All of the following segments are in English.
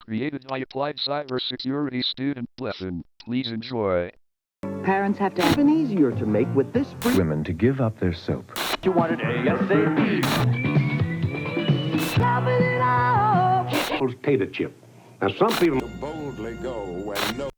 created by Applied Cybersecurity Student. Lesson. Please enjoy. Parents have to have it easier to make with this free Women to give up their soap. You want it ASAP. Potato chip. Now, some people boldly go where no.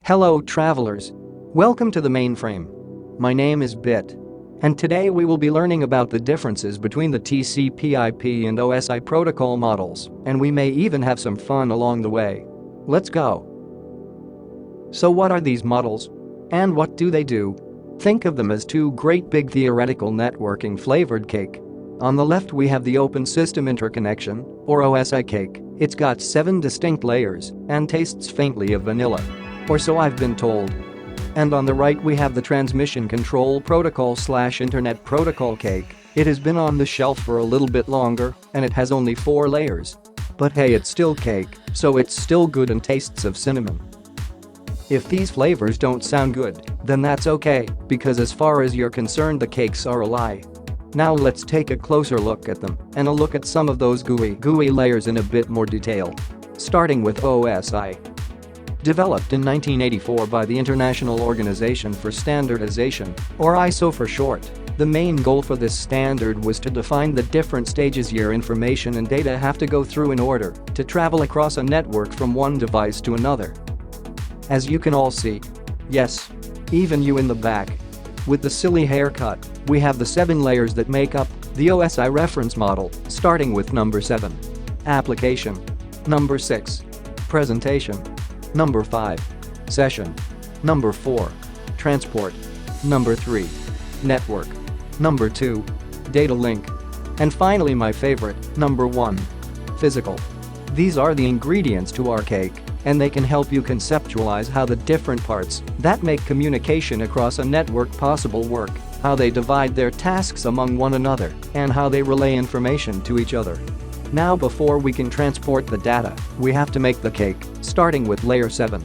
Hello, travelers. Welcome to the mainframe. My name is Bit. And today we will be learning about the differences between the TCP/IP and OSI protocol models, and we may even have some fun along the way. Let's go. So what are these models? And what do they do? Think of them as two great big theoretical networking flavored cake. On the left we have the Open System Interconnection, or OSI cake. It's got 7 distinct layers and tastes faintly of vanilla. Or so I've been told. And on the right we have the Transmission Control Protocol/Internet Protocol cake. It has been on the shelf for a little bit longer, and it has only 4 layers. But hey, it's still cake, so it's still good and tastes of cinnamon. If these flavors don't sound good, then that's okay, because as far as you're concerned the cakes are a lie. Now let's take a closer look at them, and a look at some of those gooey layers in a bit more detail. Starting with OSI. Developed in 1984 by the International Organization for Standardization, or ISO for short, the main goal for this standard was to define the different stages your information and data have to go through in order to travel across a network from one device to another. As you can all see. Yes, even you in the back. With the silly haircut, we have the 7 layers that make up the OSI reference model, starting with number 7. Application. Number 6. Presentation. Number 5. Session. Number 4. Transport. Number 3. Network. Number 2. Data link. And finally my favorite, number 1. Physical. These are the ingredients to our cake, and they can help you conceptualize how the different parts that make communication across a network possible work, how they divide their tasks among one another, and how they relay information to each other. Now before we can transport the data, we have to make the cake, starting with layer 7.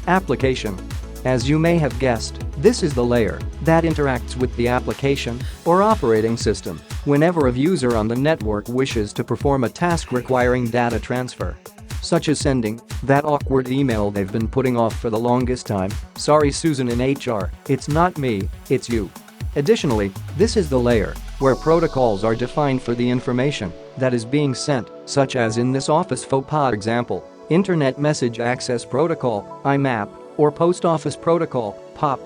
Application. As you may have guessed, this is the layer that interacts with the application or operating system whenever a user on the network wishes to perform a task requiring data transfer. Such as sending that awkward email they've been putting off for the longest time. Sorry Susan in HR, it's not me, it's you. Additionally, this is the layer where protocols are defined for the information that is being sent, such as in this Office faux pas example, Internet Message Access Protocol, IMAP, or Post Office Protocol, POP.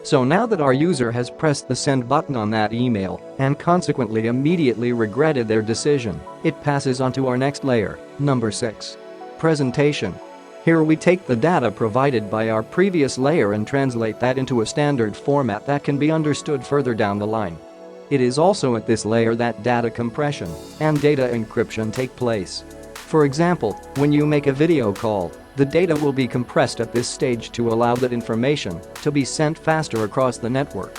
So now that our user has pressed the send button on that email and consequently immediately regretted their decision, it passes on to our next layer, number 6. Presentation. Here we take the data provided by our previous layer and translate that into a standard format that can be understood further down the line. It is also at this layer that data compression and data encryption take place. For example, when you make a video call, the data will be compressed at this stage to allow that information to be sent faster across the network.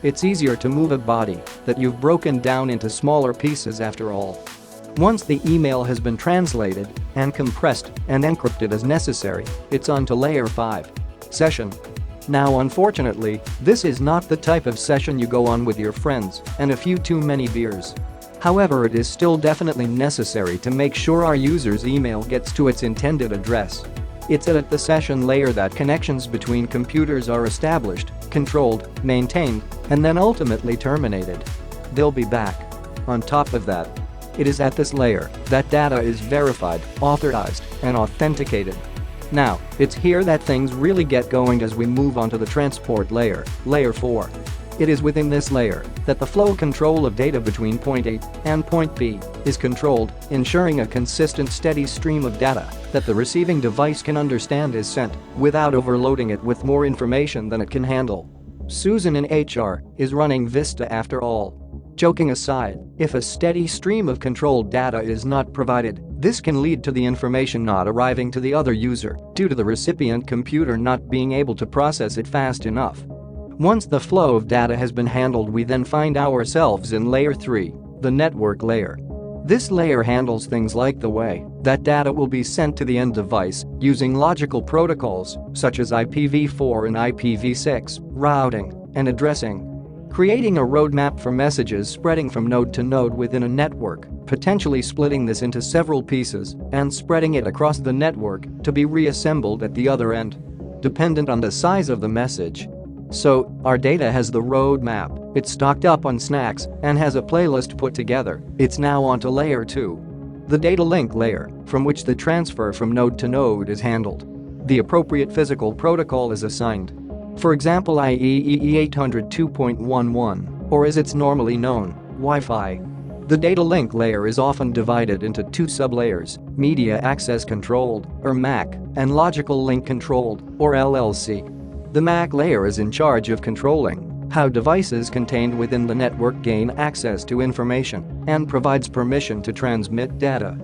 It's easier to move a body that you've broken down into smaller pieces after all. Once the email has been translated and compressed and encrypted as necessary, it's on to layer 5. Session. Now unfortunately, this is not the type of session you go on with your friends and a few too many beers. However, it is still definitely necessary to make sure our user's email gets to its intended address. It's at the session layer that connections between computers are established, controlled, maintained, and then ultimately terminated. They'll be back. On top of that, it is at this layer that data is verified, authorized, and authenticated. Now, it's here that things really get going as we move on to the transport layer, layer 4. It is within this layer that the flow control of data between point A and point B is controlled, ensuring a consistent steady stream of data that the receiving device can understand is sent without overloading it with more information than it can handle. Susan in HR is running Vista after all. Joking aside, if a steady stream of controlled data is not provided, this can lead to the information not arriving to the other user due to the recipient computer not being able to process it fast enough. Once the flow of data has been handled, we then find ourselves in layer 3, the network layer. This layer handles things like the way That data will be sent to the end device using logical protocols such as IPv4 and IPv6, routing, and addressing. Creating a roadmap for messages spreading from node to node within a network, potentially splitting this into several pieces and spreading it across the network to be reassembled at the other end, dependent on the size of the message. So, our data has the roadmap, it's stocked up on snacks, and has a playlist put together. It's now onto layer 2. The data link layer, from which the transfer from node to node is handled. The appropriate physical protocol is assigned. For example, IEEE 802.11, or as it's normally known, Wi-Fi. The data link layer is often divided into two sublayers, Media Access Controlled, or MAC, and Logical Link Controlled, or LLC. The MAC layer is in charge of controlling how devices contained within the network gain access to information and provides permission to transmit data.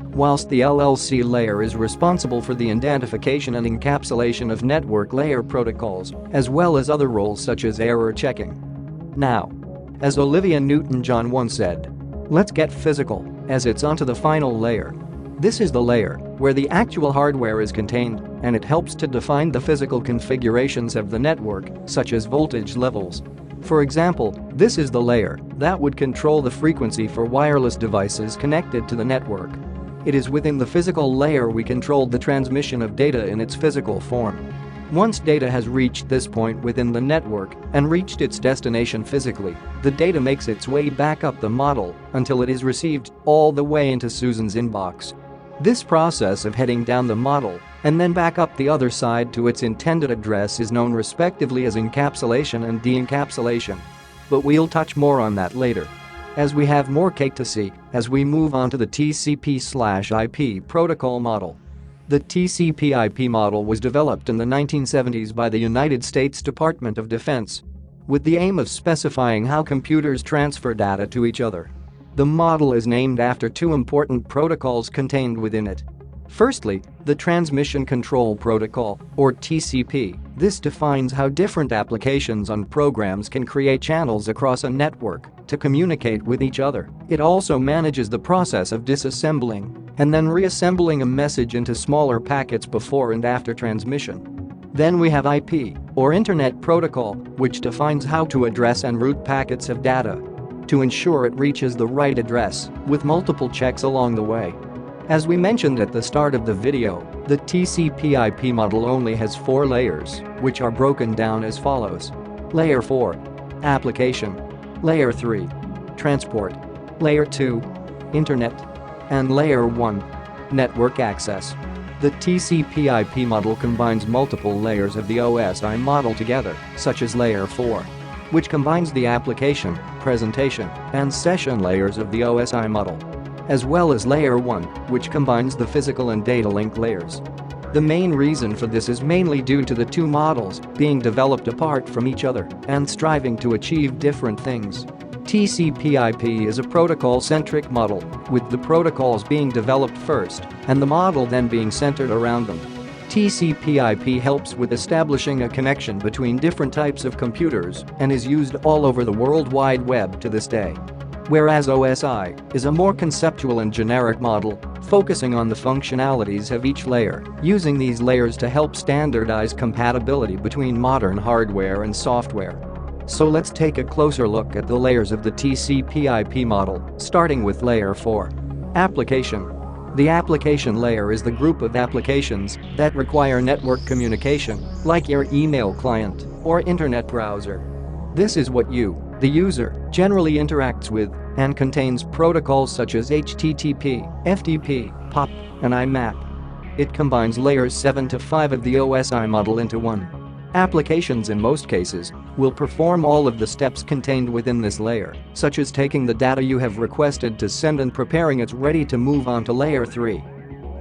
Whilst the LLC layer is responsible for the identification and encapsulation of network layer protocols, as well as other roles such as error checking. Now, as Olivia Newton-John once said, let's get physical, as it's onto the final layer. This is the layer where the actual hardware is contained, and it helps to define the physical configurations of the network, such as voltage levels. For example, this is the layer that would control the frequency for wireless devices connected to the network. It is within the physical layer we control the transmission of data in its physical form. Once data has reached this point within the network and reached its destination physically, the data makes its way back up the model until it is received all the way into Susan's inbox. This process of heading down the model and then back up the other side to its intended address is known respectively as encapsulation and de-encapsulation. But we'll touch more on that later, as we have more cake to see as we move on to the TCP/IP protocol model. The TCP/IP model was developed in the 1970s by the United States Department of Defense with the aim of specifying how computers transfer data to each other. The model is named after two important protocols contained within it. Firstly, the Transmission Control Protocol, or TCP. This defines how different applications and programs can create channels across a network to communicate with each other. It also manages the process of disassembling and then reassembling a message into smaller packets before and after transmission. Then we have IP, or Internet Protocol, which defines how to address and route packets of data to ensure it reaches the right address, with multiple checks along the way. As we mentioned at the start of the video, the TCP/IP model only has 4 layers, which are broken down as follows. Layer 4. Application. Layer 3. Transport. Layer 2. Internet. And Layer 1. Network access. The TCP/IP model combines multiple layers of the OSI model together, such as Layer 4, which combines the application, presentation, and session layers of the OSI model, as well as Layer 1, which combines the physical and data link layers. The main reason for this is mainly due to the two models being developed apart from each other and striving to achieve different things. TCP/IP is a protocol-centric model, with the protocols being developed first and the model then being centered around them. TCP/IP helps with establishing a connection between different types of computers and is used all over the World Wide Web to this day. Whereas OSI is a more conceptual and generic model, focusing on the functionalities of each layer, using these layers to help standardize compatibility between modern hardware and software. So let's take a closer look at the layers of the TCP/IP model, starting with Layer 4. Application. The application layer is the group of applications that require network communication, like your email client or internet browser. This is what you, the user, generally interacts with and contains protocols such as HTTP, FTP, POP, and IMAP. It combines layers 7 to 5 of the OSI model into one. Applications in most cases will perform all of the steps contained within this layer, such as taking the data you have requested to send and preparing it ready to move on to Layer 3.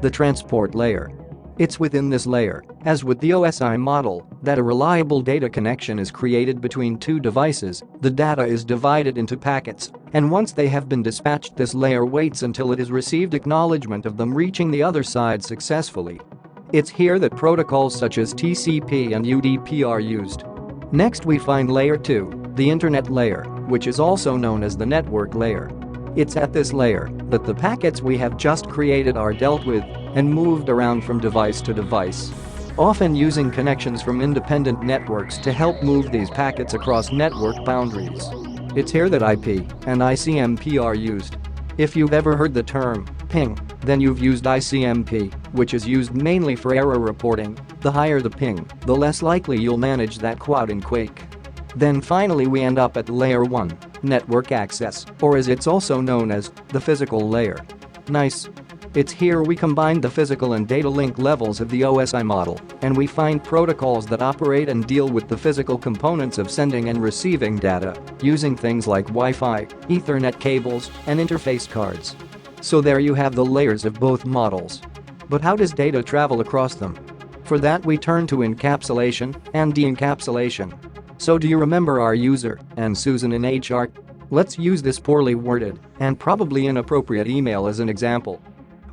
The transport layer. It's within this layer, as with the OSI model, that a reliable data connection is created between two devices. The data is divided into packets, and once they have been dispatched, this layer waits until it has received acknowledgement of them reaching the other side successfully. It's here that protocols such as TCP and UDP are used. Next we find Layer 2, the Internet layer, which is also known as the network layer. It's at this layer that the packets we have just created are dealt with and moved around from device to device, often using connections from independent networks to help move these packets across network boundaries. It's here that IP and ICMP are used. If you've ever heard the term ping, then you've used ICMP, which is used mainly for error reporting. The higher the ping, the less likely you'll manage that quote and quake. Then finally we end up at layer 1, network access, or as it's also known as, the physical layer. Nice. It's here we combine the physical and data link levels of the OSI model, and we find protocols that operate and deal with the physical components of sending and receiving data, using things like Wi-Fi, Ethernet cables, and interface cards. So there you have the layers of both models. But how does data travel across them? For that we turn to encapsulation and de-encapsulation. So do you remember our user and Susan in HR? Let's use this poorly worded and probably inappropriate email as an example.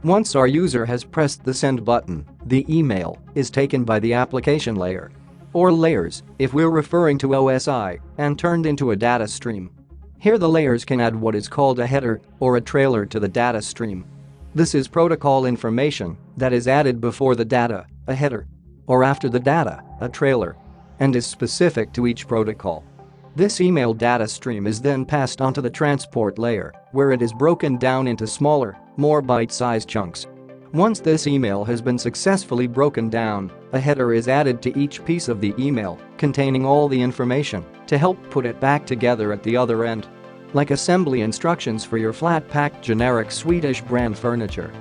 Once our user has pressed the send button, the email is taken by the application layer, or layers if we're referring to OSI, and turned into a data stream. Here the layers can add what is called a header or a trailer to the data stream. This is protocol information that is added before the data, a header, or after the data, a trailer, and is specific to each protocol. This email data stream is then passed onto the transport layer, where it is broken down into smaller, more bite-sized chunks. Once this email has been successfully broken down, a header is added to each piece of the email, containing all the information, to help put it back together at the other end. Like assembly instructions for your flat-packed generic Swedish brand furniture.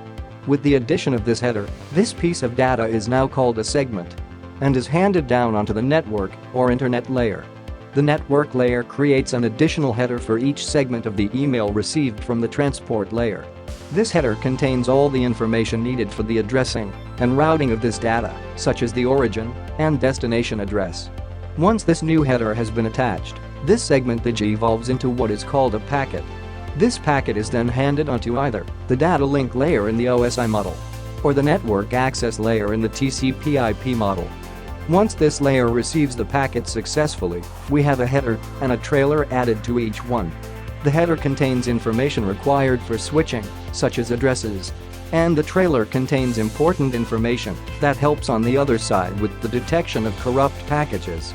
With the addition of this header, this piece of data is now called a segment and is handed down onto the network or internet layer. The network layer creates an additional header for each segment of the email received from the transport layer. This header contains all the information needed for the addressing and routing of this data, such as the origin and destination address. Once this new header has been attached, this segment evolves into what is called a packet. This packet is then handed onto either the data link layer in the OSI model or the network access layer in the TCP/IP model. Once this layer receives the packet successfully, we have a header and a trailer added to each one. The header contains information required for switching, such as addresses, and the trailer contains important information that helps on the other side with the detection of corrupt packages.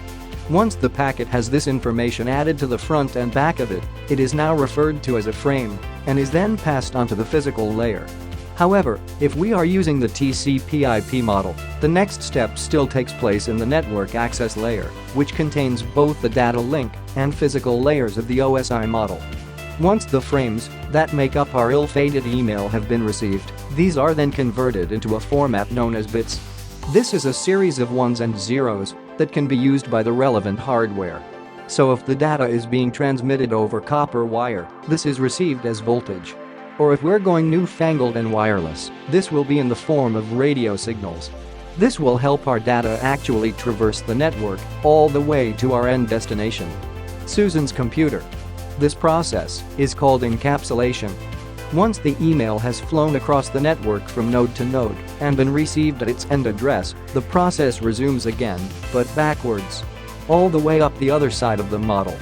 Once the packet has this information added to the front and back of it, it is now referred to as a frame and is then passed onto the physical layer. However, if we are using the TCP/IP model, the next step still takes place in the network access layer, which contains both the data link and physical layers of the OSI model. Once the frames that make up our ill-fated email have been received, these are then converted into a format known as bits. This is a series of ones and zeros that can be used by the relevant hardware. So if the data is being transmitted over copper wire, this is received as voltage. Or if we're going newfangled and wireless, this will be in the form of radio signals. This will help our data actually traverse the network all the way to our end destination, Susan's computer. This process is called encapsulation. Once the email has flown across the network from node to node and been received at its end address, the process resumes again, but backwards, all the way up the other side of the model.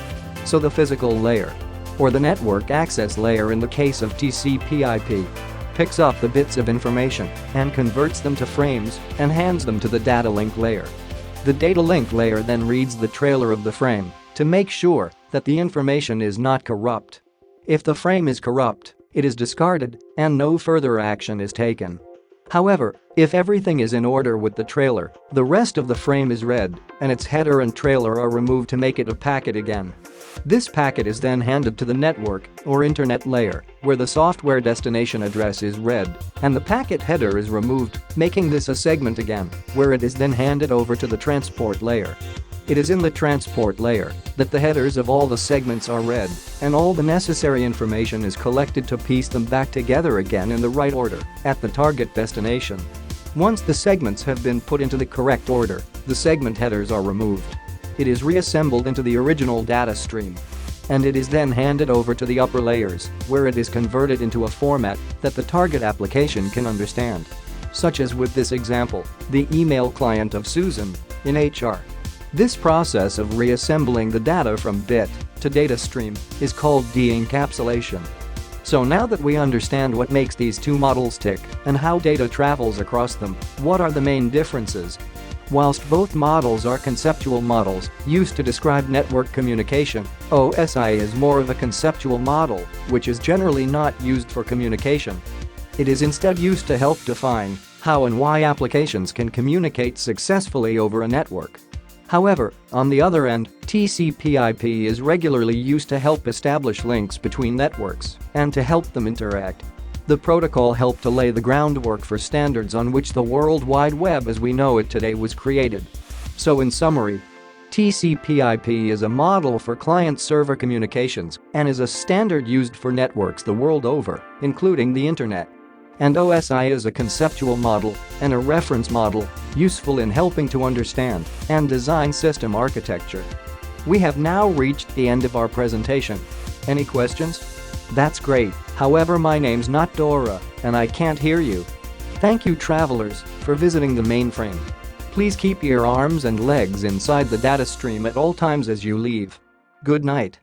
So the physical layer, or the network access layer in the case of TCP/IP, picks up the bits of information and converts them to frames and hands them to the data link layer. The data link layer then reads the trailer of the frame to make sure that the information is not corrupt. If the frame is corrupt, it is discarded and no further action is taken. However, if everything is in order with the trailer, the rest of the frame is read and its header and trailer are removed to make it a packet again. This packet is then handed to the network or internet layer, where the software destination address is read and the packet header is removed, making this a segment again, where it is then handed over to the transport layer. It is in the transport layer that the headers of all the segments are read and all the necessary information is collected to piece them back together again in the right order at the target destination. Once the segments have been put into the correct order, the segment headers are removed. It is reassembled into the original data stream. And it is then handed over to the upper layers, where it is converted into a format that the target application can understand. Such as with this example, the email client of Susan in HR. This process of reassembling the data from bit to data stream is called de-encapsulation. So now that we understand what makes these two models tick and how data travels across them, what are the main differences? Whilst both models are conceptual models used to describe network communication, OSI is more of a conceptual model, which is generally not used for communication. It is instead used to help define how and why applications can communicate successfully over a network. However, on the other end, TCP/IP is regularly used to help establish links between networks and to help them interact. The protocol helped to lay the groundwork for standards on which the World Wide Web as we know it today was created. So in summary, TCP/IP is a model for client-server communications and is a standard used for networks the world over, including the internet. And OSI is a conceptual model and a reference model useful in helping to understand and design system architecture. We have now reached the end of our presentation. Any questions? That's great, however my name's not Dora and I can't hear you. Thank you travelers for visiting the mainframe. Please keep your arms and legs inside the data stream at all times as you leave. Good night.